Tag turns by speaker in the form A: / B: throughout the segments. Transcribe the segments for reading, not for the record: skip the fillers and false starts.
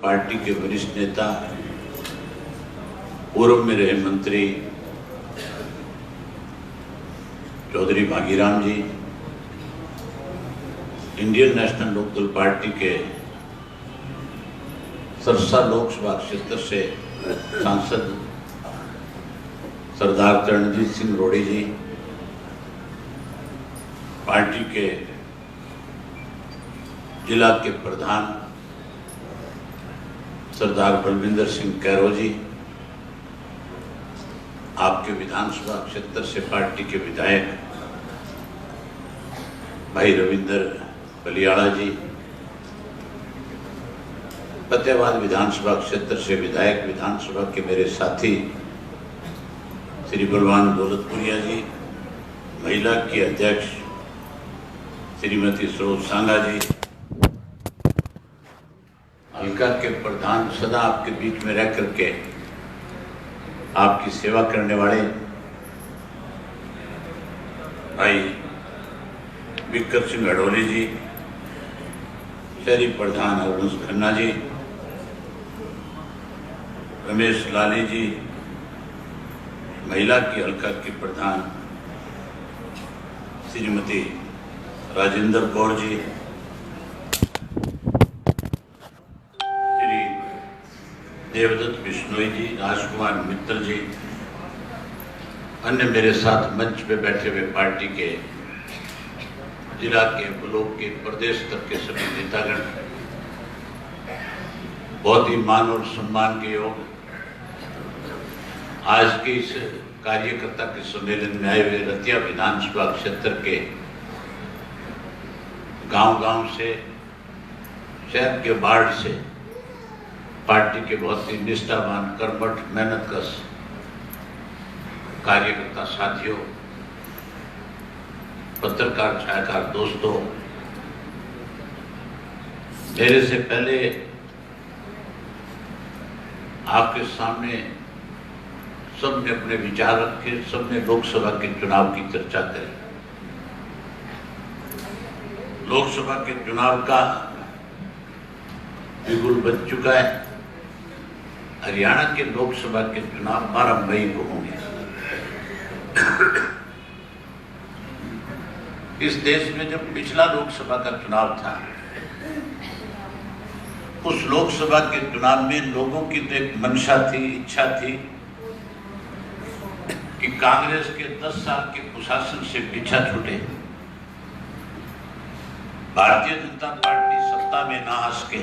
A: Party के वरिष्ठ नेता, पूर्व में रहे मंत्री चौधरी भागीराम जी, इंडियन नेशनल लोकदल पार्टी के सरसा लोकसभा क्षेत्र से सांसद सरदार चरणजीत सिंह रोड़ी जी, पार्टी के जिला के प्रधान सरदार बलविंदर सिंह कैरो जी, आपके विधानसभा क्षेत्र से पार्टी के विधायक भाई रविंदर बलियाड़ा जी, फतेहाबाद विधानसभा क्षेत्र से विधायक विधानसभा के मेरे साथी श्री बलवान दौलतपुरिया जी, महिला की अध्यक्ष श्रीमती सरोज सांगा जी, हल्का के प्रधान, सदा आपके बीच में रह करके आपकी सेवा करने वाले भाई विक्कर सिंह हडोली जी, शहरी प्रधान अरुण खन्ना जी, रमेश लाली जी, महिला की हल्का की प्रधान श्रीमती राजेंद्र कौर जी, श्री देवदत्त बिश्नोई जी, राजकुमार मित्तल जी, अन्य मेरे साथ मंच पे बैठे हुए पार्टी के जिला के, ब्लॉक के, प्रदेश स्तर के सभी नेतागण, बहुत ही मान और सम्मान के योग आज के इस कार्यकर्ता के सम्मेलन में आए हुए रतिया विधानसभा क्षेत्र के गांव-गांव से, शहर के वार्ड से पार्टी के बहुत ही निष्ठावान, कर्मठ, मेहनतकश कार्यकर्ता साथियों, पत्रकार छायाकार दोस्तों, मेरे से पहले आपके सामने सबने अपने विचार रखे, सबने लोकसभा के चुनाव की चर्चा करी। लोकसभा के चुनाव का बिगुल बज चुका है। हरियाणा के लोकसभा के चुनाव 12 मई को होंगे। इस देश में जब पिछला लोकसभा का चुनाव था, उस लोकसभा के चुनाव में लोगों की तो एक मंशा थी, इच्छा थी कि कांग्रेस के 10 साल के कुशासन से पीछा छूटे, भारतीय जनता पार्टी सत्ता में ना आ सके।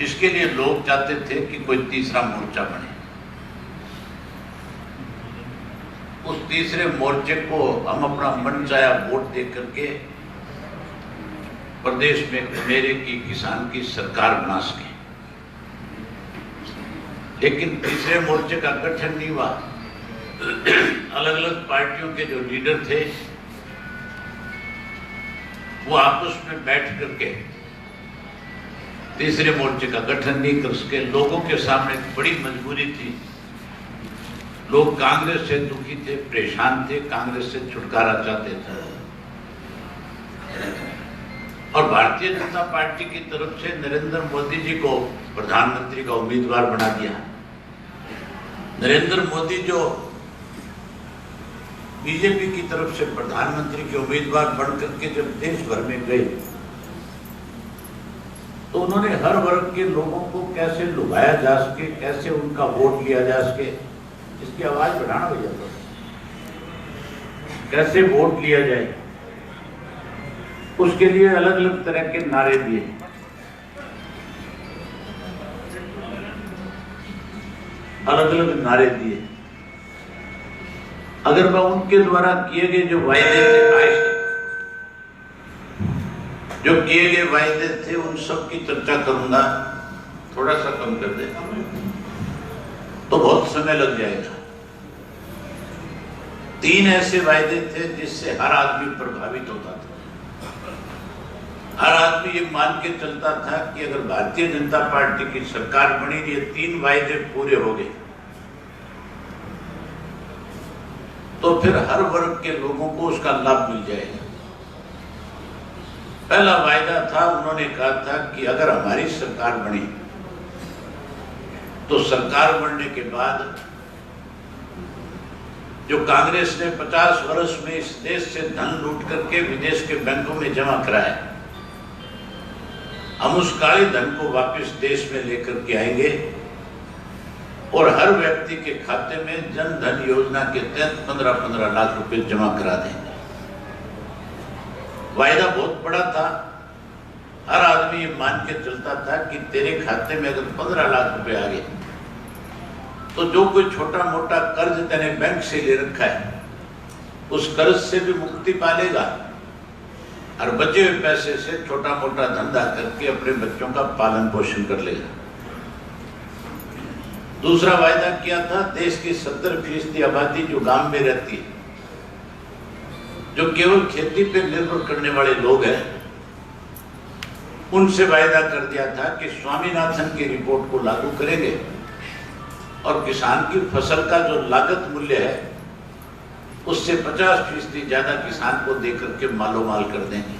A: इसके लिए लोग चाहते थे कि कोई तीसरा मोर्चा बने। उस तीसरे मोर्चे को हम अपना मनचाहा वोट दे करके प्रदेश में मेरे की किसान की सरकार बना सके। लेकिन तीसरे मोर्चे का गठन नहीं हुआ। अलग अलग पार्टियों के जो लीडर थे वो आपस में बैठ करके तीसरे मोर्चे का गठन नहीं कर सके। लोगों के सामने बड़ी मजबूरी थी। लोग कांग्रेस से दुखी थे, परेशान थे, कांग्रेस से छुटकारा चाहते थे और भारतीय जनता पार्टी की तरफ से नरेंद्र मोदी जी को प्रधानमंत्री का उम्मीदवार बना दिया। नरेंद्र मोदी जो बीजेपी की तरफ से प्रधानमंत्री के उम्मीदवार बन करके जब देश भर में गए तो उन्होंने हर वर्ग के लोगों को कैसे लुभाया जा सके, कैसे उनका वोट लिया जा सके, इसकी आवाज बढ़ाना भैया, कैसे वोट लिया जाए, उसके लिए अलग अलग तरह के नारे दिए। अलग अलग नारे दिए। अगर मैं उनके द्वारा किए गए जो वायदे थे, आज तक जो किए गए वायदे थे, उन सब की चर्चा करूंगा। थोड़ा सा कम कर दे तो बहुत समय लग जाएगा। 3 ऐसे वायदे थे जिससे हर आदमी प्रभावित होता था। हर आदमी ये मान के चलता था कि अगर भारतीय जनता पार्टी की सरकार बनी, ये 3 वायदे पूरे हो गए तो फिर हर वर्ग के लोगों को उसका लाभ मिल जाएगा। पहला वायदा था, उन्होंने कहा था कि अगर हमारी सरकार बनी तो सरकार बनने के बाद जो कांग्रेस ने 50 वर्ष में इस देश से धन लूट करके विदेश के बैंकों में जमा कराया, हम उस काले धन को वापस देश में लेकर के आएंगे और हर व्यक्ति के खाते में जन धन योजना के तहत 15-15 लाख रुपए जमा करा देंगे। वायदा बहुत बड़ा था, हर आदमी ये मान के चलता था कि तेरे खाते में अगर 15 लाख रुपए आ गए तो जो कोई छोटा मोटा कर्ज तेने बैंक से ले रखा है उस कर्ज से भी मुक्ति पा लेगा और बचे हुए पैसे से छोटा मोटा धंधा करके अपने बच्चों का पालन पोषण कर लेगा। दूसरा वायदा किया था, देश की 70% आबादी जो गांव में रहती है, जो केवल खेती पे निर्भर करने वाले लोग हैं, उनसे वायदा कर दिया था कि स्वामीनाथन की रिपोर्ट को लागू करेंगे और किसान की फसल का जो लागत मूल्य है उससे 50% ज्यादा किसान को देकर के मालोमाल कर देंगे।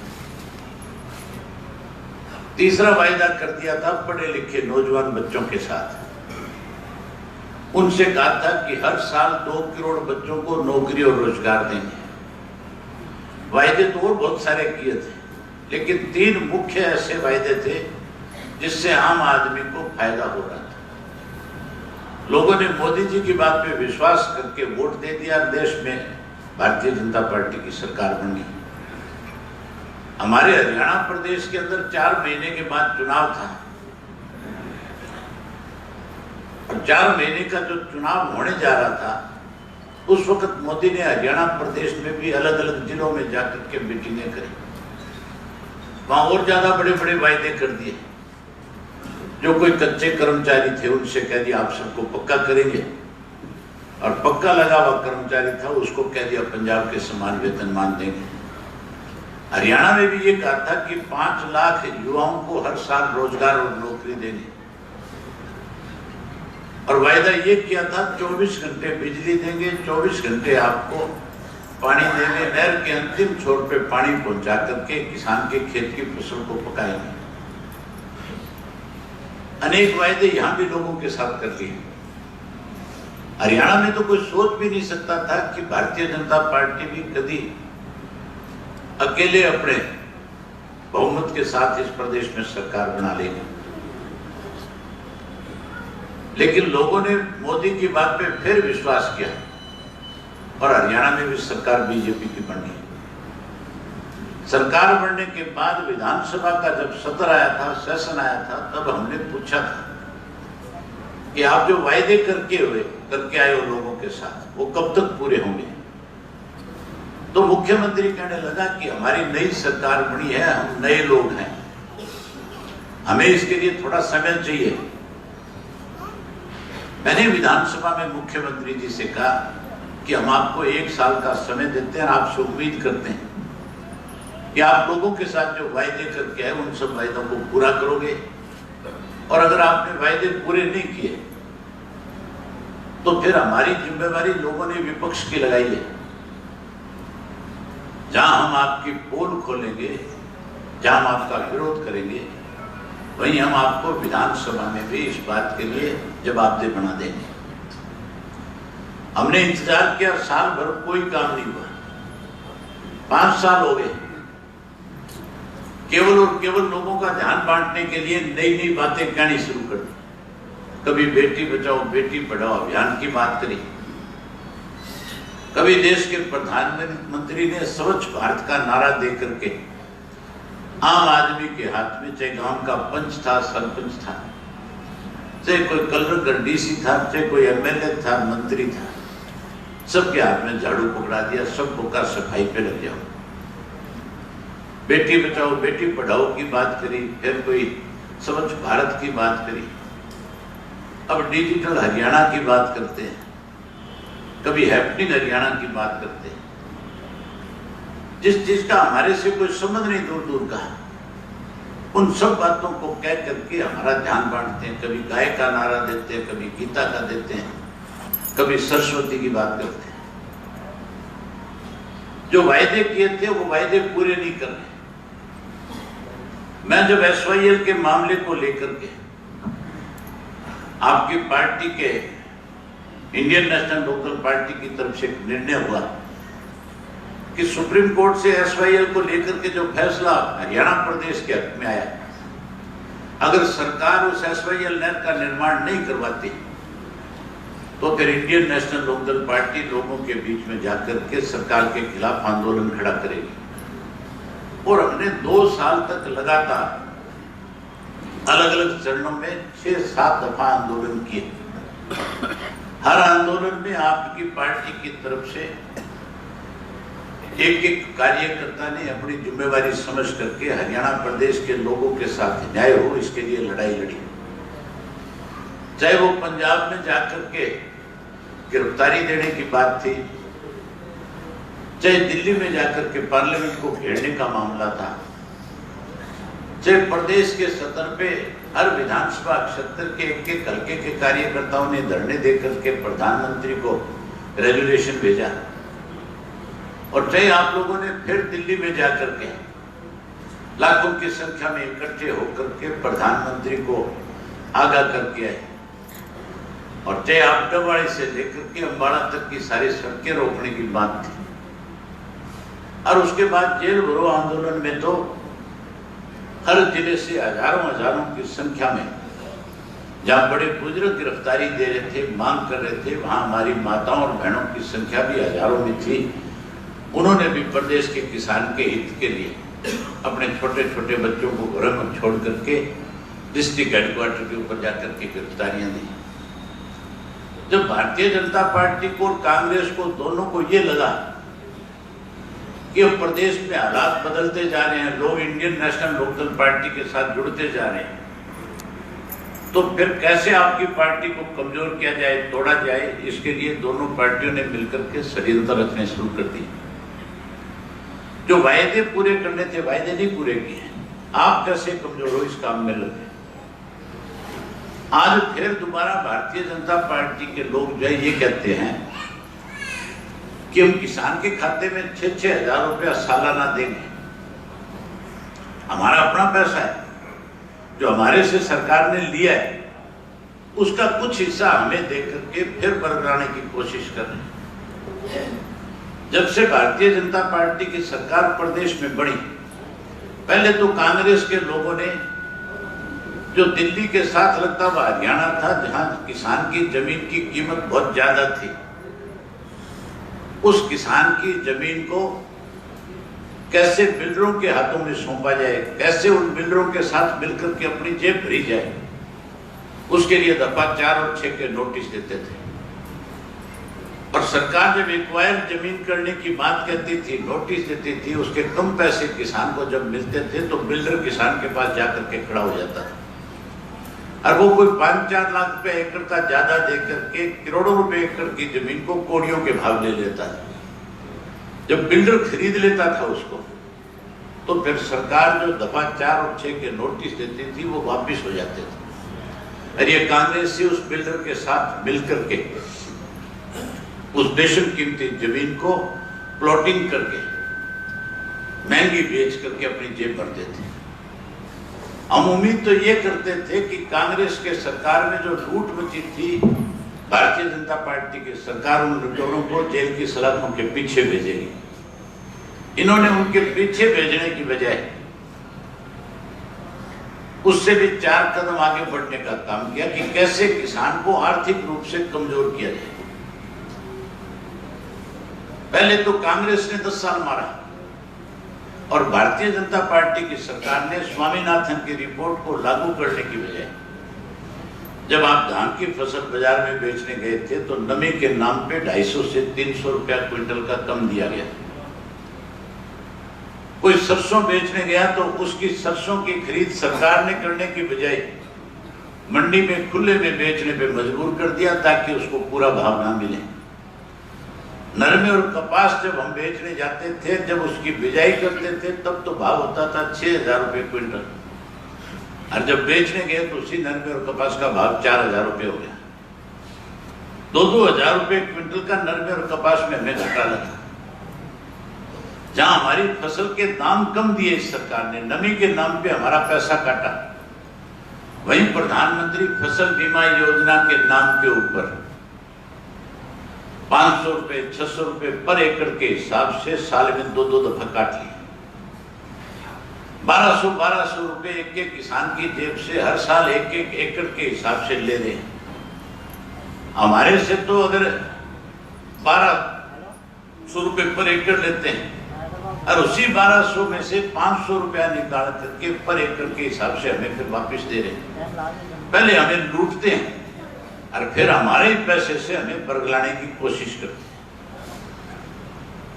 A: तीसरा वायदा कर दिया था पढ़े लिखे नौजवान बच्चों के साथ, उनसे कहा था कि हर साल 2 करोड़ बच्चों को नौकरी और रोजगार देंगे। वायदे तो और बहुत सारे किए थे, लेकिन 3 मुख्य ऐसे वायदे थे जिससे आम आदमी को फायदा हो रहा था। लोगों ने मोदी जी की बात पे विश्वास करके वोट दे दिया, देश में भारतीय जनता पार्टी की सरकार बन गई। हमारे हरियाणा प्रदेश के अंदर 4 महीने के बाद चुनाव था और 4 महीने का जो चुनाव होने जा रहा था उस वक्त मोदी ने हरियाणा प्रदेश में भी अलग अलग जिलों में जाकर के मीटिंगें करी, वहां और ज्यादा बड़े बड़े वायदे कर दिए। जो कोई कच्चे कर्मचारी थे उनसे कह दिया आप सबको पक्का करेंगे, और पक्का लगा हुआ कर्मचारी था उसको कह दिया पंजाब के समान वेतनमान देंगे। हरियाणा में भी ये कहा था कि 5 लाख युवाओं को हर साल रोजगार और नौकरी देंगे, और वायदा ये किया था 24 घंटे बिजली देंगे, 24 घंटे आपको पानी देंगे, नहर के अंतिम छोर पे पानी पहुंचा करके किसान के खेत की फसल को पकाएंगे। अनेक वायदे यहां भी लोगों के साथ कर लिए। हरियाणा में तो कोई सोच भी नहीं सकता था कि भारतीय जनता पार्टी भी कभी अकेले अपने बहुमत के साथ इस प्रदेश में सरकार बना लेगी, लेकिन लोगों ने मोदी की बात पे फिर विश्वास किया और हरियाणा में भी सरकार बीजेपी की बनी। सरकार बनने के बाद विधानसभा का जब सत्र आया था, सेशन आया था, तब हमने पूछा था कि आप जो वायदे करके आए हो लोगों के साथ वो कब तक पूरे होंगे। तो मुख्यमंत्री कहने लगा कि हमारी नई सरकार बनी है, हम नए लोग हैं, हमें इसके लिए थोड़ा समय चाहिए। मैंने विधानसभा में मुख्यमंत्री जी से कहा कि हम आपको 1 साल का समय देते हैं, आपसे उम्मीद करते हैं कि आप लोगों के साथ जो वायदे करके आए उन सब वायदों को पूरा करोगे, और अगर आपने वायदे पूरे नहीं किए तो फिर हमारी जिम्मेवारी लोगों ने विपक्ष की लगाई है। जहां हम आपकी पोल खोलेंगे, जहां हम आपका विरोध करेंगे, वहीं हम आपको विधानसभा में भी इस बात के लिए जवाबदेह बना देंगे। हमने इंतजार किया, साल भर कोई काम नहीं हुआ, 5 साल हो गए। केवल और केवल लोगों का ध्यान बांटने के लिए नई नई बातें कहनी शुरू कर दी। कभी बेटी बचाओ बेटी पढ़ाओ अभियान की बात करी, कभी देश के प्रधानमंत्री ने स्वच्छ भारत का नारा दे करके आम आदमी के हाथ में, चाहे गांव का पंच था, सरपंच था, चाहे कोई कलर डीसी था, चाहे कोई एमएलए था, मंत्री था, सबके हाथ में झाड़ू पकड़ा दिया, सबको का सफाई पे लग जाओ। बेटी बचाओ बेटी पढ़ाओ की बात करी, फिर कोई स्वच्छ भारत की बात करी, अब डिजिटल हरियाणा की बात करते हैं, कभी हैपनिंग हरियाणा की बात करते हैं। जिस चीज का हमारे से कोई संबंध नहीं दूर दूर का, उन सब बातों को कह करके हमारा ध्यान बांटते हैं। कभी गाय का नारा देते हैं, कभी गीता का देते हैं, कभी सरस्वती की बात करते हैं। जो वायदे किए थे वो वायदे पूरे नहीं कर रहे। मैं जब SYL के मामले को लेकर के आपकी पार्टी के इंडियन नेशनल लोकल पार्टी की तरफ से निर्णय हुआ कि सुप्रीम कोर्ट से SYL को लेकर के जो फैसला हरियाणा प्रदेश के हक में आया, अगर सरकार उस SYL नहर का निर्माण नहीं करवाती तो फिर इंडियन नेशनल लोकदल पार्टी लोगों के बीच में जाकर के सरकार के खिलाफ आंदोलन खड़ा करेगी। और हमने 2 साल तक लगातार अलग अलग चरणों में 6-7 दफा आंदोलन किए। हर आंदोलन में आपकी पार्टी की तरफ से एक कार्यकर्ता ने अपनी जिम्मेवारी समझ करके हरियाणा प्रदेश के लोगों के साथ न्याय हो, इसके लिए लड़ाई लड़ी। चाहे वो पंजाब में जाकर के गिरफ्तारी देने की बात थी, चाहे दिल्ली में जाकर के पार्लियामेंट को घेरने का मामला था, चाहे प्रदेश के सतर पे हर विधानसभा क्षेत्र के एक हल्के के कार्यकर्ताओं ने धरने देकर के प्रधानमंत्री को रेजोल्यूशन भेजा, और चाहे आप लोगों ने फिर दिल्ली में जाकर के लाखों की संख्या में इकट्ठे होकर के प्रधानमंत्री को आगाह करके आए, और चाहे आपटावाड़ी से लेकर के अम्बाड़ा तक की सारी सड़कें रोकने की बात थी। और उसके बाद जेल भरो आंदोलन में तो हर जिले से हजारों की संख्या में जहां बड़े बुजुर्ग गिरफ्तारी दे रहे थे, मांग कर रहे थे, वहां हमारी माताओं और बहनों की संख्या भी हजारों में थी। उन्होंने भी प्रदेश के किसान के हित के लिए अपने छोटे छोटे बच्चों को घरों में छोड़ करके डिस्ट्रिक्ट हेडक्वार्टर के ऊपर जाकर के गिरफ्तारियां दी। जब भारतीय जनता पार्टी को और कांग्रेस को दोनों को ये लगा कि अब प्रदेश में हालात बदलते जा रहे हैं, लोग इंडियन नेशनल लोकदल पार्टी के साथ जुड़ते जा रहे हैं, तो फिर कैसे आपकी पार्टी को कमजोर किया जाए, तोड़ा जाए, इसके लिए दोनों पार्टियों ने मिलकर के षड्यंत्र रचने शुरू कर दिए। जो वायदे पूरे करने थे, वायदे नहीं पूरे किए। आप कैसे कमजोर हो, इस काम में लगे। आज फिर दोबारा भारतीय जनता पार्टी के लोग जो है ये कहते हैं कि हम किसान के खाते में 6-6 हजार रुपया सालाना देंगे। हमारा अपना पैसा है जो हमारे से सरकार ने लिया है, उसका कुछ हिस्सा हमें दे करके फिर बरगलाने की कोशिश कर रहे हैं। जब से भारतीय जनता पार्टी की सरकार प्रदेश में बढ़ी, पहले तो कांग्रेस के लोगों ने जो दिल्ली के साथ लगता हुआ हरियाणा था, जहां किसान की जमीन की कीमत बहुत ज्यादा थी, उस किसान की जमीन को कैसे बिल्डरों के हाथों में सौंपा जाए, कैसे उन बिल्डरों के साथ मिलकर के अपनी जेब भरी जाए, उसके लिए दफा 4 और 6 के नोटिस देते थे। और सरकार जब एक्वायर जमीन करने की बात कहती थी, नोटिस देती थी, उसके कम पैसे किसान को जब मिलते थे तो बिल्डर किसान के पास जाकर के खड़ा हो जाता था, और वो कोई 5-4 लाख रुपए एकड़ का ज्यादा देकर के करोड़ों रुपए एकड़ की जमीन को कोड़ियों के भाव ले लेता था। जब बिल्डर खरीद लेता था उसको, तो फिर सरकार जो दफा 4 और 6 के नोटिस देती थी वो वापिस हो जाते थे। और ये कांग्रेस से उस बिल्डर के साथ मिलकर के उस बेशक कीमती जमीन को प्लॉटिंग करके महंगी बेच करके अपनी जेब भर देते। हम उम्मीद तो ये करते थे कि कांग्रेस के सरकार में जो लूट मची थी, भारतीय जनता पार्टी की सरकार उन लुटेरों को जेल की सलाखों के पीछे भेजेगी। इन्होंने उनके पीछे भेजने की बजाय उससे भी 4 कदम आगे बढ़ने का काम किया कि कैसे किसान को आर्थिक रूप से कमजोर किया जाए। पहले तो कांग्रेस ने 10 साल मारा, और भारतीय जनता पार्टी की सरकार ने स्वामीनाथन की रिपोर्ट को लागू करने की बजाय, जब आप धान की फसल बाजार में बेचने गए थे तो नमी के नाम पे 250 से 300 रुपया क्विंटल का कम दिया गया। कोई सरसों बेचने गया तो उसकी सरसों की खरीद सरकार ने करने की बजाय मंडी में खुले में बेचने पे मजबूर कर दिया ताकि उसको पूरा भाव ना मिले। नरमे और कपास जब हम बेचने जाते थे, जब उसकी बिजाई करते थे, तब तो भाव होता था 6,000 रुपये क्विंटल, और जब बेचने गए तो उसी नरमे और कपास का भाव 4,000 रुपये हो गया। 2-2 हजार रुपये क्विंटल का नरमे और कपास में हमें घाटा लगा। जहां हमारी फसल के दाम कम दिए इस सरकार ने, नमी के नाम पे हमारा पैसा काटा, वहीं प्रधानमंत्री फसल बीमा योजना के नाम के ऊपर 500 रुपए 600 रुपए पर एकड़ के हिसाब से साल में दो दफा काट लिए। 1200 रुपए एक एक किसान की जेब से हर साल एक एकड़ के हिसाब से ले रहे हैं। हमारे से तो अगर 1200 रुपए पर एकड़ लेते हैं और उसी 1200 में से 500 रुपया निकाल करके पर एकड़ के हिसाब से हमें फिर वापस दे रहे हैं। पहले हमें लूटते हैं और फिर हमारे पैसे से हमें बरगलाने की कोशिश करते हैं।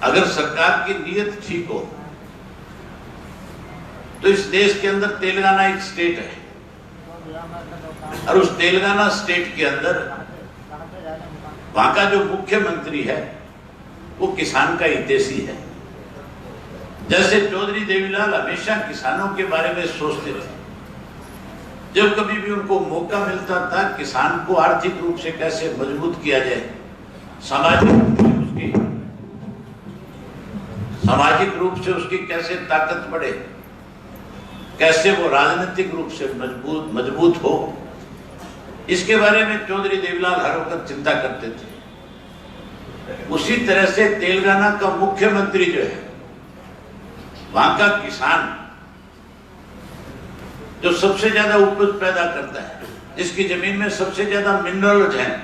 A: अगर सरकार की नीयत ठीक हो तो इस देश के अंदर तेलंगाना एक स्टेट है और उस तेलंगाना स्टेट के अंदर वहां का जो मुख्यमंत्री है वो किसान का हितैषी है। जैसे चौधरी देवीलाल हमेशा किसानों के बारे में सोचते थे, जब कभी भी उनको मौका मिलता था किसान को आर्थिक रूप से कैसे मजबूत किया जाए, सामाजिक रूप से उसकी कैसे ताकत बढ़े, कैसे वो राजनीतिक रूप से मजबूत हो, इसके बारे में चौधरी देवीलाल हर वक्त चिंता करते थे। उसी तरह से तेलंगाना का मुख्यमंत्री जो है, वहां का किसान जो सबसे ज्यादा उपज पैदा करता है, जिसकी जमीन में सबसे ज्यादा मिनरल्स हैं,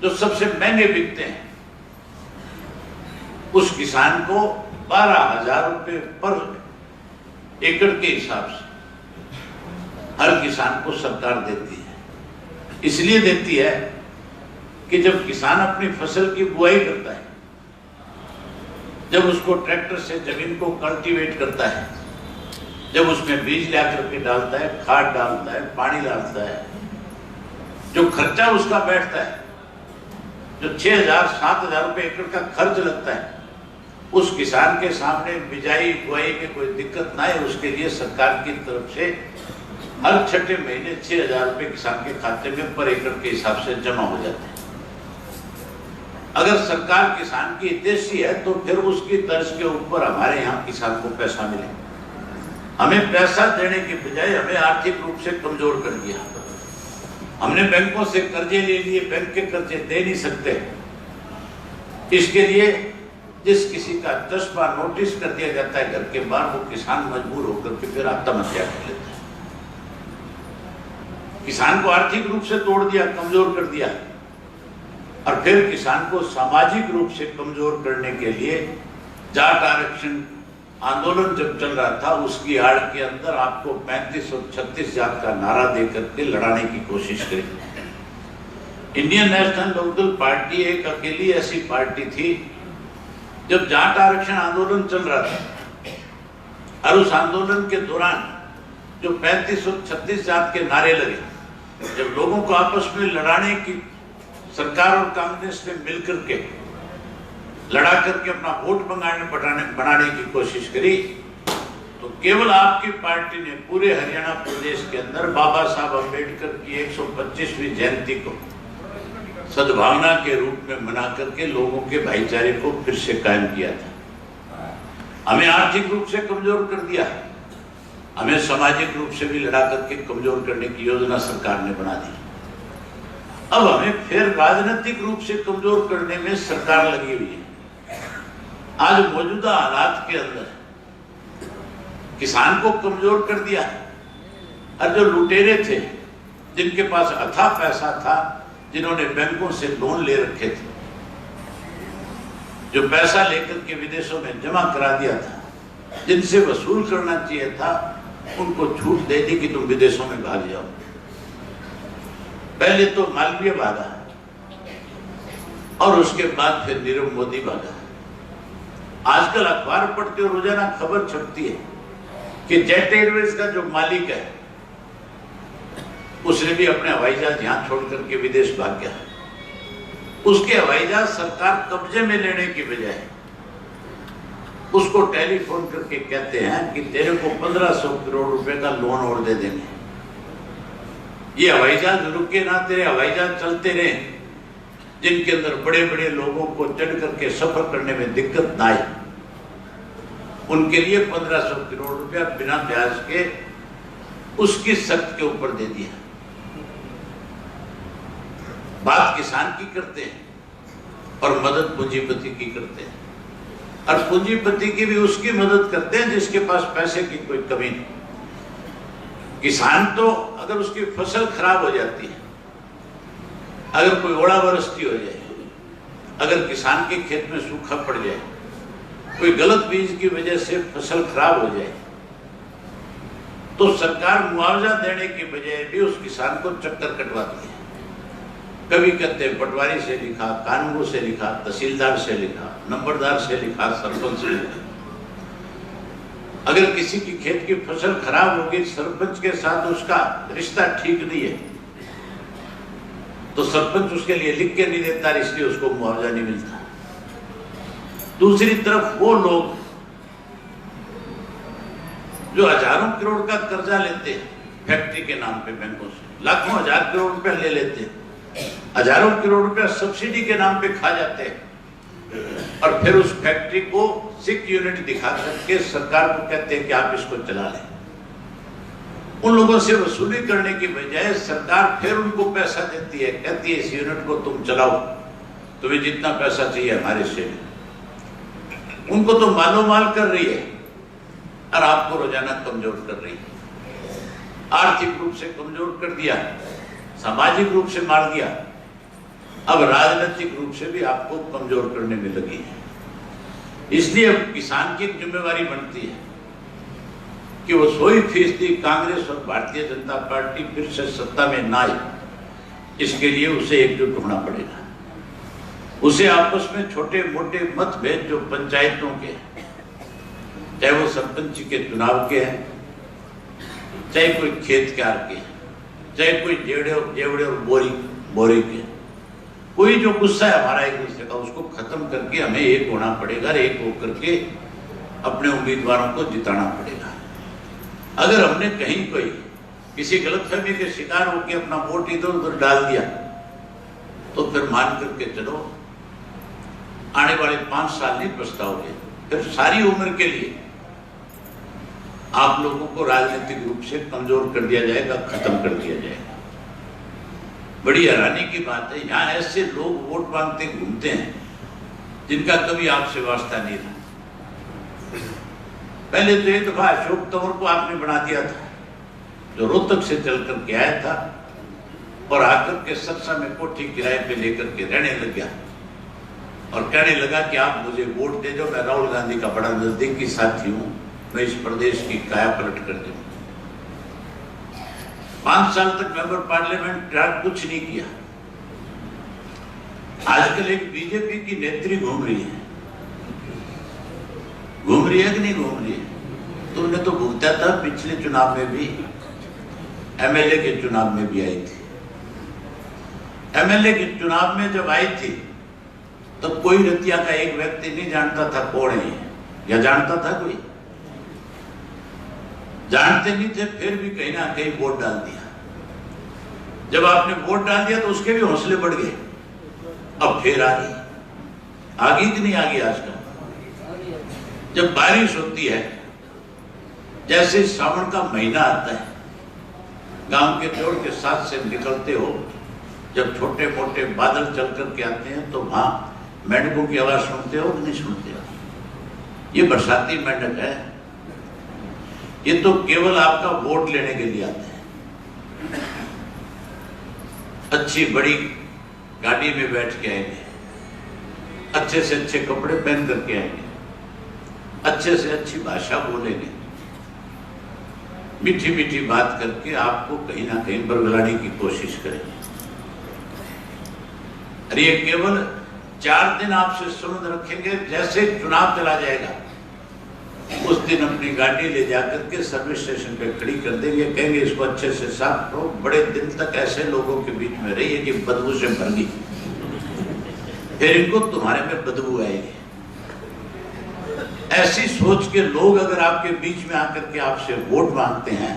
A: जो सबसे महंगे बिकते हैं, उस किसान को 12,000 रुपए पर एकड़ के हिसाब से हर किसान को सरकार देती है। इसलिए देती है कि जब किसान अपनी फसल की बुआई करता है, जब उसको ट्रैक्टर से जमीन को कल्टीवेट करता है, जब उसमें बीज ला करके डालता है, खाद डालता है, पानी डालता है, जो खर्चा उसका बैठता है, जो 6,000-7,000 रुपए एकड़ का खर्च लगता है, उस किसान के सामने बिजाई बुआई में कोई दिक्कत ना है, उसके लिए सरकार की तरफ से हर छठे महीने 6,000 रुपए किसान के खाते में पर एकड़ के हिसाब से जमा हो जाते हैं। अगर सरकार किसान की हितैषी है तो फिर उसकी तर्ज के ऊपर हमारे यहाँ किसान को पैसा मिले। हमें पैसा देने के बजाय हमें आर्थिक रूप से कमजोर कर दिया। हमने बैंकों से कर्जे ले लिए, बैंक के कर्जे दे नहीं सकते। इसके लिए जिस किसी का 10 बार नोटिस कर दिया जाता है घर के बाहर, वो किसान मजबूर होकर के फिर आत्महत्या कर लेता है। किसान को आर्थिक रूप से तोड़ दिया, कमजोर कर दिया, और फिर किसान को सामाजिक रूप से कमजोर करने के लिए जाट आरक्षण आंदोलन जब चल रहा था, उसकी आड़ के अंदर आपको 35 और 36 जात का नारा देकर के लड़ाने की कोशिश करी। इंडियन नेशनल लोकदल पार्टी एक अकेली ऐसी पार्टी थी जब जाट आरक्षण आंदोलन चल रहा था और उस आंदोलन के दौरान जो 35 और 36 जात के नारे लगे, जब लोगों को आपस में लड़ाने की सरकार और कांग्रेस ने मिलकर के लड़ा करके अपना वोट बनाने की कोशिश करी, तो केवल आपकी पार्टी ने पूरे हरियाणा प्रदेश के अंदर बाबा साहब अम्बेडकर की 125वीं जयंती को सद्भावना के रूप में मना करके लोगों के भाईचारे को फिर से कायम किया था। हमें आर्थिक रूप से कमजोर कर दिया, हमें सामाजिक रूप से भी लड़ा करके कमजोर करने की योजना सरकार ने बना दी। अब हमें फिर राजनीतिक रूप से कमजोर करने में सरकार लगी हुई है। आज मौजूदा हालात के अंदर किसान को कमजोर कर दिया, और जो लुटेरे थे, जिनके पास अथाह पैसा था, जिन्होंने बैंकों से लोन ले रखे थे, जो पैसा लेकर के विदेशों में जमा करा दिया था, जिनसे वसूल करना चाहिए था, उनको छूट दे दी कि तुम विदेशों में भाग जाओ। पहले तो मालवीय भागा और उसके बाद फिर नीरव मोदी भागा। आजकल अखबार पढ़ते हो, रोजाना खबर छपती है कि जेट एयरवेज का जो मालिक है उसने भी अपने हवाई जहाज यहां छोड़ करके विदेश भाग गया। उसके हवाई जहाज सरकार कब्जे में लेने की बजाय उसको टेलीफोन करके कहते हैं कि तेरे को 1500 करोड़ रुपए का लोन और दे देंगे, ये हवाई जहाज रुके ना, तेरे हवाई जहाज चलते रहे, जिनके अंदर बड़े बड़े लोगों को चढ़ करके सफर करने में दिक्कत ना आए। उनके लिए 1500 करोड़ रुपया बिना ब्याज के उसकी शर्त के ऊपर दे दिया। बात किसान की करते हैं और मदद पूंजीपति की करते हैं, और पूंजीपति की भी उसकी मदद करते हैं जिसके पास पैसे की कोई कमी नहीं। किसान तो अगर उसकी फसल खराब हो जाती है, अगर कोई ओलावृष्टि हो जाए, अगर किसान के खेत में सूखा पड़ जाए, कोई गलत बीज की वजह से फसल खराब हो जाए, तो सरकार मुआवजा देने की बजाय भी उस किसान को चक्कर कटवाती है। कभी कहते हैं पटवारी से लिखा, कानून से लिखा, तहसीलदार से लिखा, नंबरदार से लिखा, सरपंच से लिखा। अगर किसी की खेत की फसल खराब होगी, सरपंच के साथ उसका रिश्ता ठीक नहीं है, तो सरपंच उसके लिए लिख के नहीं देता, इसलिए उसको मुआवजा नहीं मिलता। दूसरी तरफ वो लोग जो हजारों करोड़ का कर्जा लेते हैं फैक्ट्री के नाम पे बैंकों से, लाखों हजार करोड़ रुपया ले लेते हैं, हजारों करोड़ रुपया सब्सिडी के नाम पे खा जाते हैं, और फिर उस फैक्ट्री को 6 यूनिट दिखा करके सरकार को कहते हैं कि आप इसको चला लें। उन लोगों से वसूली करने की बजाय सरकार फिर उनको पैसा देती है, कहती है इस यूनिट को तुम चलाओ, तुम्हें जितना पैसा चाहिए हमारे से। उनको तो मालो माल कर रही है और आपको रोजाना कमजोर कर रही है। आर्थिक रूप से कमजोर कर दिया, सामाजिक रूप से मार दिया, अब राजनीतिक रूप से भी आपको कमजोर करने में लगी है। इसलिए अब किसान की जिम्मेवारी बनती है कि वो 100% कांग्रेस और भारतीय जनता पार्टी फिर से सत्ता में ना आए, इसके लिए उसे एकजुट होना पड़ेगा। उसे आपस में छोटे मोटे मतभेद जो पंचायतों के, चाहे वो सरपंच के चुनाव के हैं, चाहे कोई खेत कार के, चाहे कोई जेवड़े और बोरी के, कोई जो गुस्सा है हमारा एक दूसरे का, उसको खत्म करके हमें एक होना पड़ेगा, एक होकर के अपने उम्मीदवारों को जिताना पड़ेगा। अगर हमने कहीं कोई किसी गलतफहमी के शिकार होकर अपना वोट इधर उधर डाल दिया, तो फिर मान करके चलो आने वाले 5 साल नहीं पछताओगे, फिर सारी उम्र के लिए आप लोगों को राजनीतिक रूप से कमजोर कर दिया जाएगा, खत्म कर दिया जाएगा। बड़ी हैरानी की बात है, यहाँ ऐसे लोग वोट मांगते घूमते हैं जिनका कभी आपसे वास्ता नहीं रहा। पहले तो एक दफा अशोक तंवर को आपने बना दिया था, जो रोहतक से चल कर के आया था और आकर के सरसा में कोठी किराए पे लेकर के रहने लग गया और कहने लगा कि आप मुझे वोट दे दो, मैं राहुल गांधी का बड़ा नजदीकी साथी हूं, मैं इस प्रदेश की काया पलट कर दूं। 5 साल तक मेंबर पार्लियामेंट कुछ नहीं किया। आजकल एक बीजेपी की नेत्री घूम रही है कि नहीं घूम रही है? तुमने तो भुगता था, पिछले चुनाव में भी, एमएलए के चुनाव में भी आई थी। एमएलए के चुनाव में जब आई थी तब तो कोई रतिया का एक व्यक्ति नहीं जानता था कौन है, या जानता था कोई? जानते नहीं थे, फिर भी कहीं ना कहीं वोट डाल दिया। जब आपने वोट डाल दिया तो उसके भी हौसले बढ़ गए, अब फिर आ गई कि नहीं आ गई? आजकल जब बारिश होती है, जैसे श्रावण का महीना आता है, गांव के जोड़ के साथ से निकलते हो, जब छोटे मोटे बादल चल करके आते हैं तो वहां मेंढकों की आवाज सुनते हो कि नहीं सुनते हो? ये बरसाती मेंढक है, ये तो केवल आपका वोट लेने के लिए आते हैं। अच्छी बड़ी गाड़ी में बैठ के आएंगे, अच्छे से अच्छे कपड़े पहन करके आएंगे, अच्छे से अच्छी भाषा बोलेंगे, मीठी मीठी बात करके आपको कहीं ना कहीं बरगलाने की कोशिश करेंगे। अरे ये केवल 4 दिन आपसे सुन रखेंगे, जैसे चुनाव चला जाएगा उस दिन अपनी गाड़ी ले जाकर के सर्विस स्टेशन पे खड़ी कर देंगे, कहेंगे इसको अच्छे से साफ करो। बड़े दिन तक ऐसे लोगों के बीच में रहिए कि बदबू से भर गई, फिर इनको तुम्हारे में बदबू आएगी। ऐसी सोच के लोग अगर आपके बीच में आकर के आपसे वोट मांगते हैं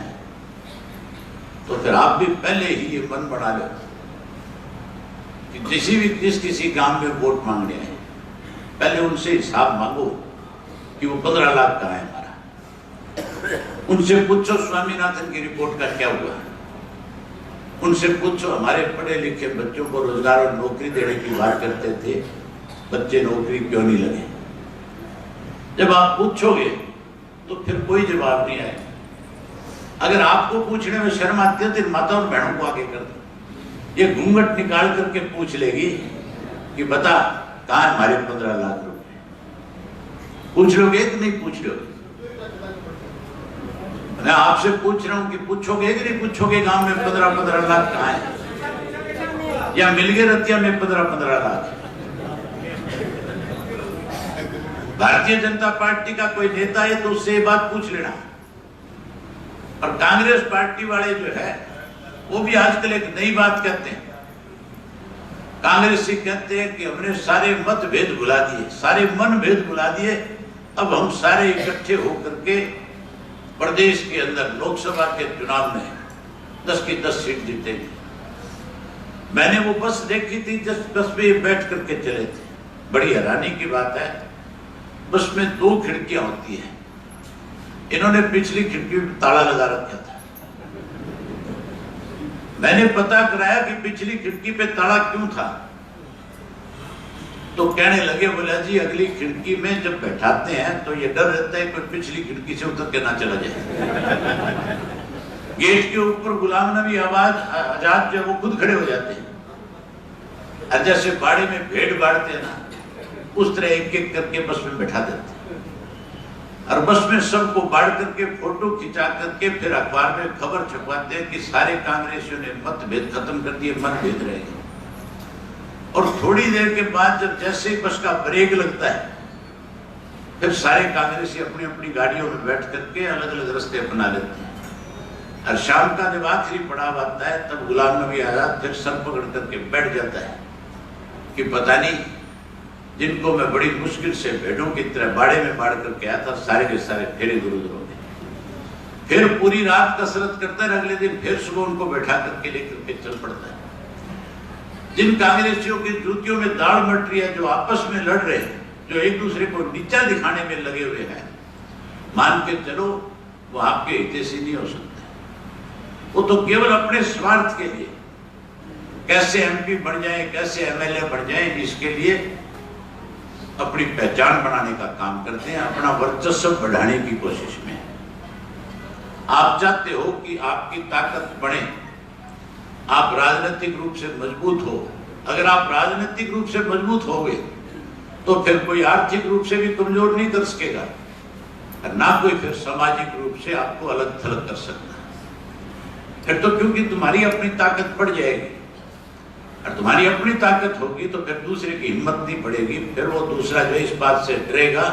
A: तो फिर आप भी पहले ही ये मन बना लो कि जिस किसी गांव में वोट मांगने आए, पहले उनसे हिसाब मांगो कि वो 15 लाख कहाँ है हमारा। उनसे पूछो स्वामीनाथन की रिपोर्ट का क्या हुआ, उनसे पूछो हमारे पढ़े लिखे बच्चों को रोजगार और नौकरी देने की बात करते थे, बच्चे नौकरी क्यों नहीं लगे। जब आप पूछोगे तो फिर कोई जवाब नहीं आएगा। अगर आपको पूछने में शर्म आती है तो माता और बहनों को आगे कर दो। ये घूंघट निकाल करके पूछ लेगी कि बता कहाँ है हमारे 15 लाख रुपए। पूछ लोगे कि नहीं पूछ लोगे? मैं आपसे पूछ रहा हूं कि पूछोगे कि नहीं पूछोगे गांव में 15 लाख कहाँ है, या मिल गए रतिया में 15 लाख। भारतीय जनता पार्टी का कोई नेता है तो उससे ये बात पूछ लेना। और कांग्रेस पार्टी वाले जो है वो भी आजकल एक नई बात कहते हैं। कांग्रेस से कहते हैं कि हमने सारे मतभेद भुला दिए, सारे मन भेद भुला दिए, अब हम सारे इकट्ठे होकर के प्रदेश के अंदर लोकसभा के चुनाव में 10 की 10 सीट जीतेंगे। मैंने वो बस देखी थी, जिस बस में बैठ करके चले थे। बड़ी हैरानी की बात है, बस में 2 खिड़कियां होती है, इन्होंने पिछली खिड़की में ताला लगा रखा था। मैंने पता कराया कि पिछली खिड़की पे ताला क्यों था, तो कहने लगे बोला जी अगली खिड़की में जब बैठाते हैं तो ये डर रहता है कोई पिछली खिड़की से उतर के ना चला जाए। गेट के ऊपर गुलाम नबी आजाद जो वो खुद खड़े हो जाते हैं, और जैसे बाड़े में भेड़ बाढ़ते हैं ना, उस तरह एक एक करके बस में बैठा देते हैं, और बस में सबको बाढ़ करके फोटो खिंचा करके फिर अखबार में खबर छपवाते हैं कि सारे कांग्रेसियों ने मतभेद खत्म कर दिए, मतभेद रह गए। और थोड़ी देर के बाद जब जैसे ही बस का ब्रेक लगता है, फिर सारे कांग्रेसी अपनी अपनी गाड़ियों में बैठ करके अलग अलग रास्ते अपना लेते हैं। और शाम का जब आखिरी पड़ाव आता है तब गुलाम नबी आजाद फिर सर पकड़ करके बैठ जाता है कि पता नहीं जिनको मैं बड़ी मुश्किल से भेड़ों की तरह बाड़े में बाढ़ करके आया था, सारे के सारे फेरे दुरुस्त हो गए। फिर पूरी रात कसरत करता है, अगले दिन फिर सुबह उनको बैठा करके लेकर के चल पड़ता है। जिन कांग्रेसियों की जूतियों में दाढ़ मट रही है, जो आपस में लड़ रहे हैं, जो एक दूसरे को नीचा दिखाने में लगे हुए हैं, मान के चलो वो आपके हितैषी नहीं हो सकते। वो तो केवल अपने स्वार्थ के लिए कैसे एमपी बन जाए, कैसे एमएलए बन जाए, इसके लिए अपनी पहचान बनाने का काम करते हैं, अपना वर्चस्व बढ़ाने की कोशिश में। आप चाहते हो कि आपकी ताकत बढ़े, आप राजनीतिक रूप से मजबूत हो। अगर आप राजनीतिक रूप से मजबूत हो गए तो फिर कोई आर्थिक रूप से भी कमजोर नहीं कर सकेगा, और ना कोई फिर सामाजिक रूप से आपको अलग थलग कर सकता। फिर तो क्योंकि तुम्हारी अपनी ताकत बढ़ जाएगी, और तुम्हारी अपनी ताकत होगी तो फिर दूसरे की हिम्मत नहीं बढ़ेगी। फिर वो दूसरा जो इस बात से डरेगा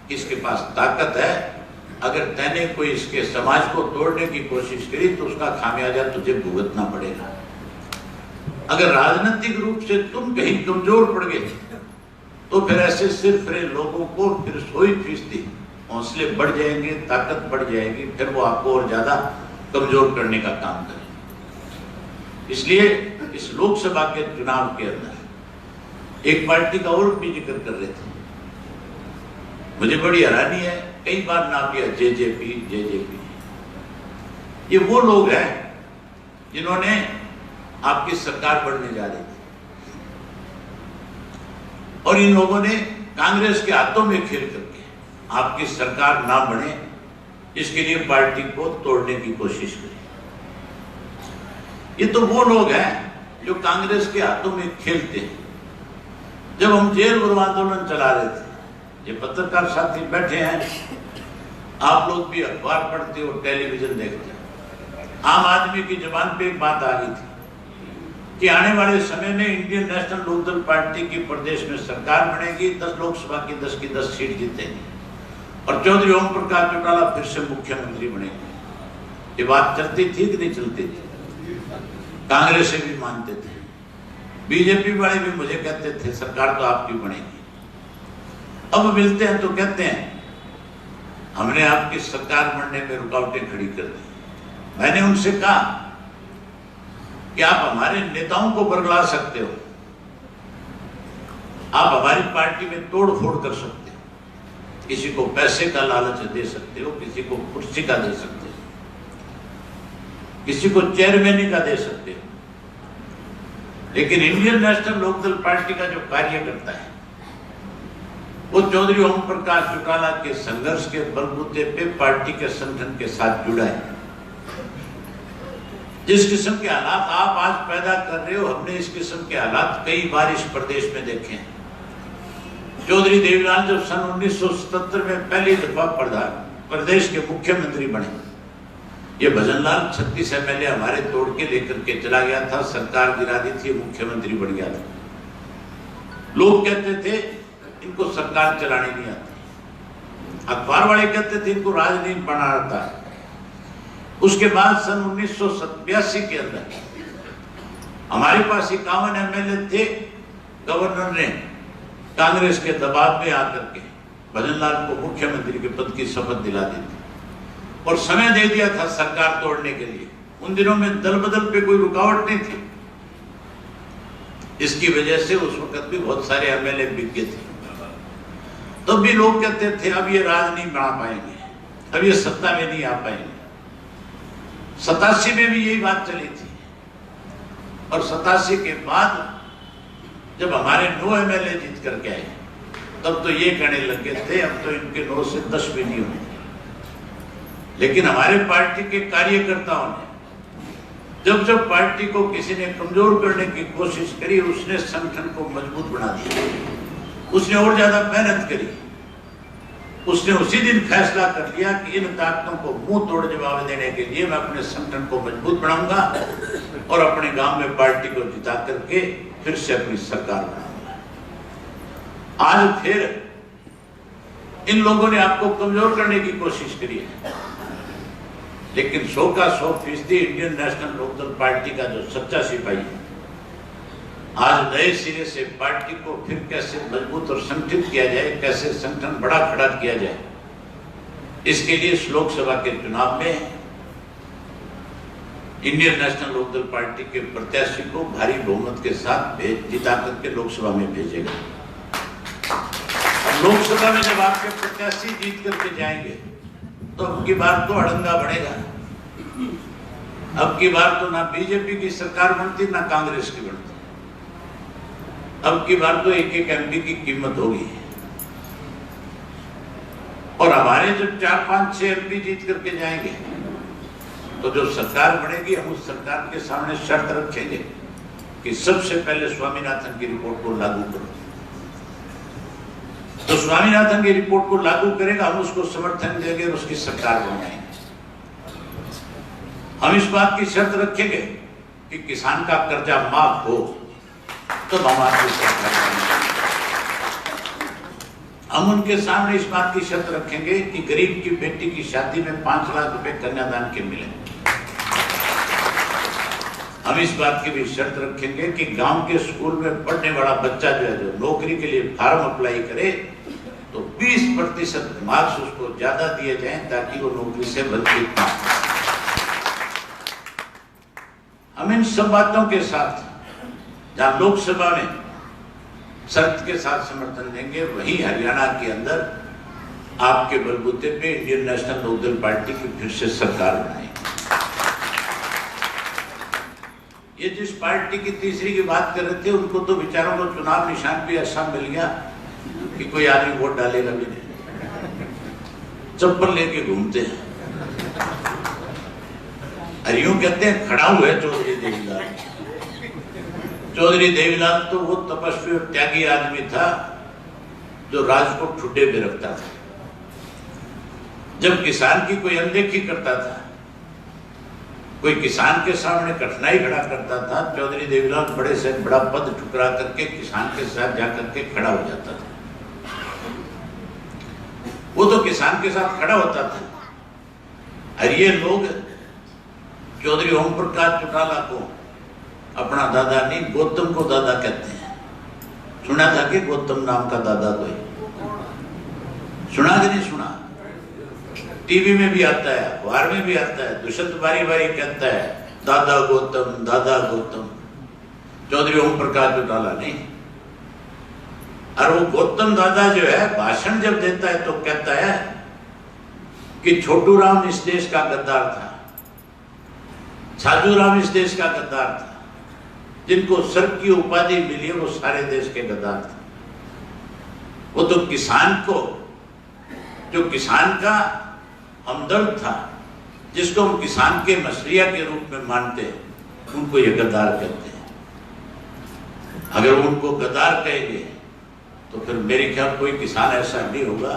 A: कि इसके पास ताकत है, अगर तैने कोई इसके समाज को तोड़ने की कोशिश करी तो उसका खामियाजा तुझे भुगतना पड़ेगा। अगर राजनीतिक रूप से तुम कहीं कमजोर पड़ गए तो फिर ऐसे सिर्फ लोगों को फिर 100% हौसले बढ़ जाएंगे, ताकत बढ़ जाएगी, फिर वो आपको और ज्यादा कमजोर करने का काम करें। इसलिए इस लोकसभा के चुनाव के अंदर एक पार्टी का और भी जिक्र कर रहे थे, मुझे बड़ी हैरानी है, कई बार नाम लिया जेजेपी। ये वो लोग हैं जिन्होंने आपकी सरकार बढ़ने जा रही थी, और इन लोगों ने कांग्रेस के हाथों में खेल करके आपकी सरकार ना बने इसके लिए पार्टी को तोड़ने की कोशिश करी। ये तो वो लोग हैं जो कांग्रेस के हाथों में खेलते हैं। जब हम जेल भरो आंदोलन चला रहे थे, ये पत्रकार साथी बैठे हैं, आप लोग भी अखबार पढ़ते हो, टेलीविजन देखते हो, आम आदमी की जुबान पे एक बात आ गई थी कि आने वाले समय में इंडियन नेशनल लोकदल पार्टी की प्रदेश में सरकार बनेगी, 10 लोकसभा की 10 की 10 सीट जीतेंगे, और चौधरी ओम प्रकाश चौटाला फिर से मुख्यमंत्री बनेंगे। ये बात चलती थी कि नहीं चलती थी? कांग्रेस से भी मानते थे, बीजेपी वाले भी मुझे कहते थे सरकार तो आपकी बनेगी। अब मिलते हैं तो कहते हैं हमने आपकी सरकार बनने में रुकावटें खड़ी कर दी। मैंने उनसे कहा कि आप हमारे नेताओं को बरगला सकते हो, आप हमारी पार्टी में तोड़ फोड़ कर सकते हो, किसी को पैसे का लालच दे सकते हो, किसी को कुर्सी का दे सकते हो, किसी को चेयरमैनी का दे सकते हो, लेकिन इंडियन नेशनल लोकदल पार्टी का जो कार्य करता है वो चौधरी ओम प्रकाश चौटाला के संघर्ष के बलबूते पे पार्टी के संगठन के साथ जुड़ा है। जिस किस्म के हालात आप आज पैदा कर रहे हो, हमने इस किस्म के हालात कई बार इस प्रदेश में देखे हैं। चौधरी देवीलाल जब सन 1977 में पहली दफा प्रदेश के मुख्यमंत्री बने, ये भजनलाल 36 एमएलए हमारे तोड़ के लेकर के चला गया था, सरकार गिरा दी थी, मुख्यमंत्री बन गया था। लोग कहते थे इनको सरकार चलानी नहीं आती, अखबार वाले कहते थे इनको राजनीति बनाना आता है। उसके बाद सन 1987 के अंदर हमारे पास 51 एमएलए थे। गवर्नर ने कांग्रेस के दबाव में आकर के भजनलाल को मुख्यमंत्री के पद की शपथ दिला दी थी और समय दे दिया था सरकार तोड़ने के लिए। उन दिनों में दल बदल पे कोई रुकावट नहीं थी। इसकी वजह से उस वक्त भी बहुत सारे एमएलए बिक गए थे। तब भी लोग कहते थे अब ये राज नहीं बना पाएंगे, अब ये सत्ता में नहीं आ पाएंगे। 87 में भी यही बात चली थी और 87 के बाद जब हमारे 9 एमएलए जीत करके आए तब तो ये कहने लगे थे अब तो इनके 9 से 10 भी नहीं होंगे। लेकिन हमारे पार्टी के कार्यकर्ताओं ने जब जब पार्टी को किसी ने कमजोर करने की कोशिश करी, उसने संगठन को मजबूत बना दिया, उसने और ज्यादा मेहनत करी। उसने उसी दिन फैसला कर लिया कि इन ताकतों को मुंह तोड़ जवाब देने के लिए मैं अपने संगठन को मजबूत बनाऊंगा और अपने गांव में पार्टी को जिता करके फिर से अपनी सरकार बनाऊंगा। आज फिर इन लोगों ने आपको कमजोर करने की कोशिश करी है, लेकिन 100 का 100% इंडियन नेशनल लोकदल पार्टी का जो सच्चा सिपाही है, आज नए सिरे से पार्टी को फिर कैसे मजबूत और संगठित किया जाए, कैसे संगठन बड़ा खड़ा किया जाए, इसके लिए इस लोकसभा के चुनाव में इंडियन नेशनल लोकदल पार्टी के प्रत्याशी को भारी बहुमत के साथ जिता करके लोकसभा में भेजेगा। लोकसभा में जब आपके प्रत्याशी जीत करके जाएंगे तो अब की बार तो अड़ंगा बढ़ेगा। अब की बार तो ना बीजेपी की सरकार बनती ना कांग्रेस की बनती। अब की बार तो एक एक एमपी की कीमत होगी और हमारे जब 4, 5, 6 एमपी जीत करके जाएंगे तो जो सरकार बनेगी हम उस सरकार के सामने शर्त रखेंगे कि सबसे पहले स्वामीनाथन की रिपोर्ट को लागू करो। तो स्वामीनाथन की रिपोर्ट को लागू करेगा, हम उसको समर्थन देंगे और उसकी सरकार बनाएंगे। हम इस बात की शर्त रखेंगे कि किसान का कर्जा माफ हो तो हमारी सरकार। हम उनके सामने इस बात की शर्त रखेंगे कि गरीब की बेटी की शादी में 5 लाख रुपए कन्यादान के मिले। हम इस बात की भी शर्त रखेंगे कि गांव के स्कूल में पढ़ने वाला बच्चा जो है, जो नौकरी के लिए फॉर्म अप्लाई करे तो 20% मार्क्स उसको ज्यादा दिए जाएं ताकि वो नौकरी से वंचित ना हो। हम इन सब बातों के साथ जहां लोकसभा में शर्त के साथ समर्थन देंगे, वहीं हरियाणा के अंदर आपके बलबूते पे इंडियन नेशनल लोकदल पार्टी की फिर से सरकार बनाएगी। ये जिस पार्टी की तीसरी की बात कर रहे थे, उनको तो विचारों को चुनाव निशान पे ऐसा मिल गया कि कोई आदमी वोट डालेगा भी नहीं, चप्पल लेके घूमते हैं। और यूं कहते हैं खड़ा हुआ है चौधरी देवीलाल। चौधरी देवीलाल तो वो तपस्वी और त्यागी आदमी था जो राज को ठुड्डे पे रखता था। जब किसान की कोई अनदेखी करता था, कोई किसान के सामने कठिनाई खड़ा करता था, चौधरी देवीलाल बड़े से बड़ा पद ठुकरा करके किसान के साथ जाकर के खड़ा हो जाता था। वो तो किसान के साथ खड़ा होता था। और ये लोग चौधरी ओम प्रकाश चौटाला को अपना दादा नहीं, गौतम को दादा कहते हैं। सुना था कि गौतम नाम का दादा कोई? सुना कि नहीं सुना? टीवी में भी आता है, अखबार में भी आता है, दुष्यंत बारी बारी कहता है दादा गौतम, दादा गौतम। चौधरी ओम प्रकाश चौटाला नहीं। और वो गौतम दादा जो है भाषण जब देता है तो कहता है कि छोटू राम इस देश का गद्दार था, छाजू राम इस देश का गद्दार था, जिनको सर की उपाधि मिली है वो सारे देश के गद्दार थे। वो तो किसान को, जो किसान का हमदर्द था, जिसको हम किसान के मसलिया के रूप में मानते हैं, उनको ये गद्दार कहते हैं। अगर उनको गद्दार कहेंगे तो फिर मेरे ख्याल कोई किसान ऐसा नहीं होगा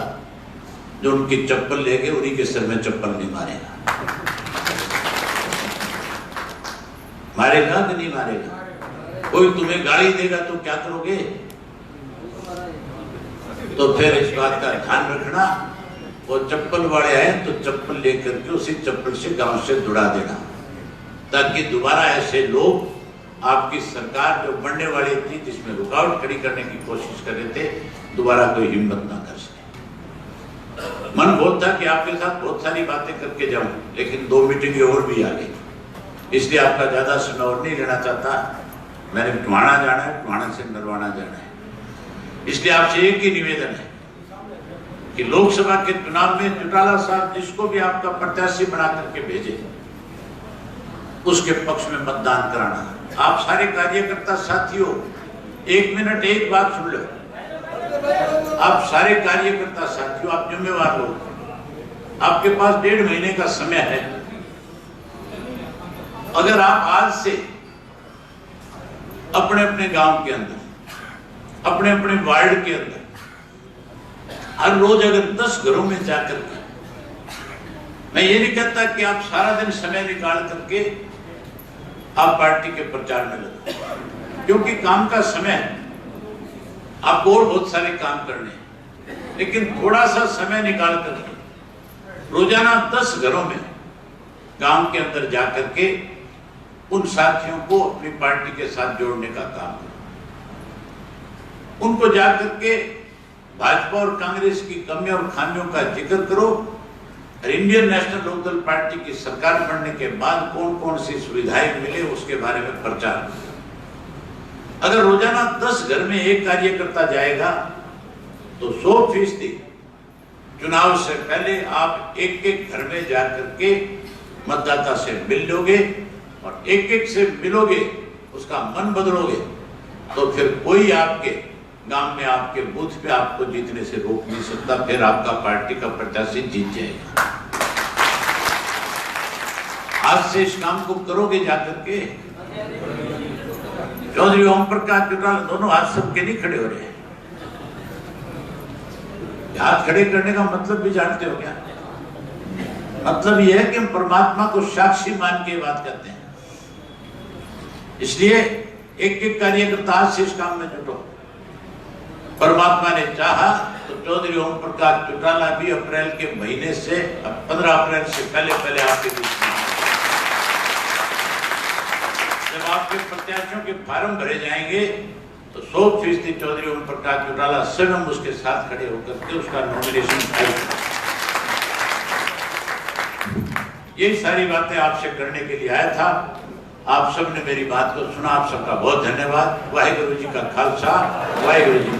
A: जो उनकी चप्पल लेके उन्हीं के सिर में चप्पल नहीं मारेगा। मारेगा कि नहीं मारेगा? कोई तुम्हें गाली देगा तो क्या करोगे? तो फिर इस बात का ध्यान रखना, वो चप्पल वाले आए तो चप्पल लेकर के उसी चप्पल से गांव से दुड़ा देना, ताकि दोबारा ऐसे लोग आपकी सरकार जो बनने वाली थी, जिसमें रुकावट खड़ी करने की कोशिश कर रहे थे, दोबारा कोई हिम्मत ना कर सके। मन बहुत था कि आपके साथ बहुत सारी बातें करके जाऊं, लेकिन 2 मीटिंगें और भी आ गई, इसलिए आपका ज्यादा समय और नहीं लेना चाहता। मैंने टुहाना जाना है, टुहाना से नरवाना जाना है, इसलिए आपसे एक ही निवेदन है कि लोकसभा के चुनाव में चौटाला साहब जिसको भी आपका प्रत्याशी बना करके भेजे, उसके पक्ष में मतदान कराना। आप सारे कार्यकर्ता साथियों, 1 मिनट एक बात सुन लो। आप सारे कार्यकर्ता साथियों, आप जिम्मेवार लोग, आपके पास 1.5 महीने का समय है। अगर आप आज से अपने अपने गांव के अंदर, अपने अपने वार्ड के अंदर हर रोज अगर 10 घरों में जाकर के, मैं ये नहीं कहता कि आप सारा दिन समय निकाल करके आप पार्टी के प्रचार में लगे, क्योंकि काम का समय है, आपको और बहुत सारे काम करने हैं, लेकिन थोड़ा सा समय निकाल करके रोजाना 10 घरों में गांव के अंदर जाकर के उन साथियों को अपनी पार्टी के साथ जोड़ने का काम करो। उनको जाकर के भाजपा और कांग्रेस की कमियों और खामियों का जिक्र करो, और इंडियन नेशनल लोकदल पार्टी की सरकार बनने के बाद कौन कौन सी सुविधाएं मिले उसके बारे में प्रचार करो। अगर रोजाना 10 घर में एक कार्यकर्ता जाएगा तो 100% चुनाव से पहले आप एक एक घर में जाकर के मतदाता से मिल लोगे, और एक एक से मिलोगे, उसका मन बदलोगे, तो फिर कोई आपके गांव में, आपके बूथ पे आपको जीतने से रोक नहीं सकता। फिर आपका पार्टी का प्रत्याशी जीत जाएगा। आज से इस काम को करोगे जाकर के। चौधरी ओम प्रकाश चौटाला दोनों हाथ सबके नहीं खड़े हो रहे हैं। हाथ खड़े करने का मतलब भी जानते हो क्या? मतलब यह है कि हम परमात्मा को साक्षी मान के बात करते हैं। इसलिए एक एक कार्यकर्ता आज से इस काम में जुटो। परमात्मा ने चाहा तो चौधरी ओम प्रकाश चौटाला भी अप्रैल के महीने से, 15 अप्रैल से पहले आपके बीच में, जब आपके प्रत्याशियों के फार्म भरे जाएंगे तो 100% चौधरी ओम प्रकाश चौटाला स्वयं उसके साथ खड़े होकर के उसका नॉमिनेशन फाइल। यही सारी बातें आपसे करने के लिए आया था। आप सबने मेरी बात को सुना, आप सबका बहुत धन्यवाद। वाहिगुरु जी का खालसा, वाहिगुरु जी।